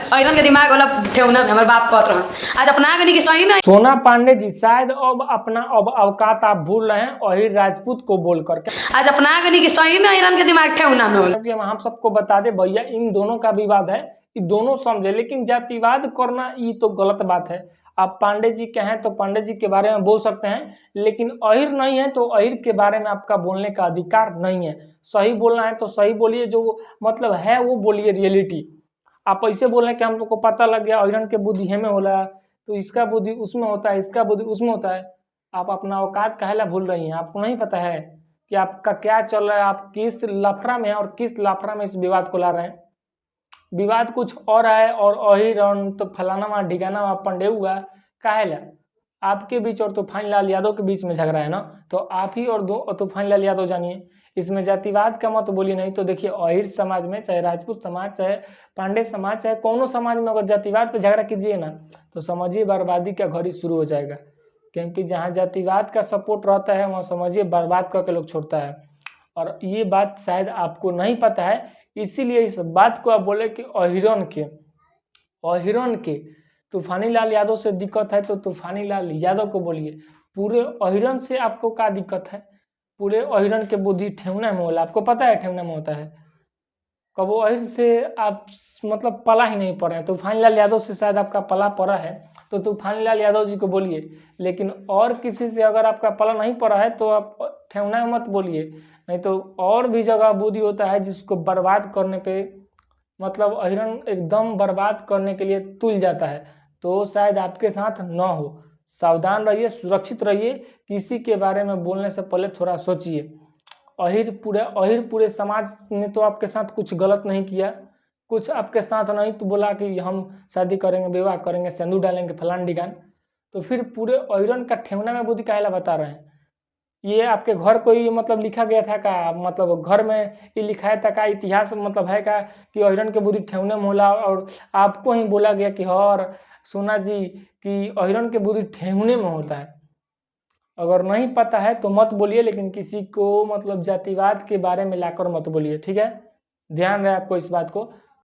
अहिरन के दिमाग वाला ठेहुना में हमारे बाप कहत रहे। आज अपना गनी कि सही में सोना पांडे जी शायद अब औकात आप भूल रहे हैं अहिर राजपूत को बोल करके। आज अपना गनी कि सही में अहिरन के दिमाग ठेहुना में होला। क्योंकि हम सबको बता दे भैया इन दोनों का विवाद है, ये दोनों समझे, लेकिन जातिवाद करना ये तो गलत बात है। आप पांडे जी के हैं तो पांडे जी के बारे में बोल सकते हैं, लेकिन अहिर नहीं है तो अहिर के बारे में आपका बोलने का अधिकार नहीं है। सही बोलना है तो सही बोलिए, जो मतलब है वो बोलिए, रियलिटी। आप ऐसे बोल रहे हैं कि हम लोग को पता लग गया अहिरन के बुद्धि में होला, तो इसका बुद्धि उसमें होता है, इसका बुद्धि उसमें होता है। आप अपना औकात काहेला भूल रही हैं? आपको नहीं पता है कि आपका क्या चल रहा है, आप किस लफड़ा में हैं और किस लफड़ा में इस विवाद को ला रहे हैं। विवाद कुछ और है और अहिरन तो फलाना ढिकाना पंडेउआ काहेला आपके बीच और तूफान लाल यादव के बीच में झगड़ा है ना, तो आप ही और दो तूफान लाल यादव जानिए। इसमें जातिवाद का मत बोलिए। नहीं तो देखिए अहिर समाज में, चाहे राजपूत समाज, चाहे पांडे समाज, चाहे कोनो समाज में अगर जातिवाद पे झगड़ा कीजिए ना, तो समझिए बर्बादी का घड़ी शुरू हो जाएगा। क्योंकि जहाँ जातिवाद का सपोर्ट रहता है वहाँ समझिए बर्बाद करके लोग छोड़ता है। और ये बात शायद आपको नहीं पता है, इसीलिए इस बात को आप बोले कि अहिरन के तूफानी लाल यादव से दिक्कत है तो तूफानी लाल यादव को बोलिए। पूरे अहिरन से आपको क्या दिक्कत है? पूरे अहिरन के बुद्धि ठेहुना में होला। आपको पता है ठेहुना में होता है? कबो अहिर से आप मतलब पला ही नहीं पड़ा है। तूफानी लाल यादव से शायद आपका पला पड़ा है तो तूफानी लाल यादव जी को बोलिए, लेकिन और किसी से अगर आपका पला नहीं पड़ा है तो आप ठेहुना में मत बोलिए। नहीं तो और भी जगह बुद्धि होता है जिसको बर्बाद करने पे, मतलब अहिरन एकदम बर्बाद करने के लिए तुल जाता है, तो शायद आपके साथ न हो। सावधान रहिए, सुरक्षित रहिए, किसी के बारे में बोलने से पहले थोड़ा सोचिए। अहिर पूरे समाज ने तो आपके साथ कुछ गलत नहीं किया, कुछ आपके साथ नहीं तो बोला कि हम शादी करेंगे, विवाह करेंगे, सिंदूर डालेंगे, फलान डिगान, तो फिर पूरे अहिरन का ठेहुना में बुद्धि काहेला बता रहे हैं? ये आपके घर को ही मतलब लिखा गया था का, मतलब घर में ये लिखाया था का, इतिहास मतलब है का कि अहिरन के बुद्धि ठेहुने में होला, और आपको ही बोला गया कि हर सोना जी कि अहिरन के बुद्धि ठेहुने में होता है। अगर नहीं पता है तो मत बोलिए, लेकिन किसी को मतलब जातिवाद के बारे में लाकर मत बोलिए, ठीक है? ध्यान रहे आपको इस बात को।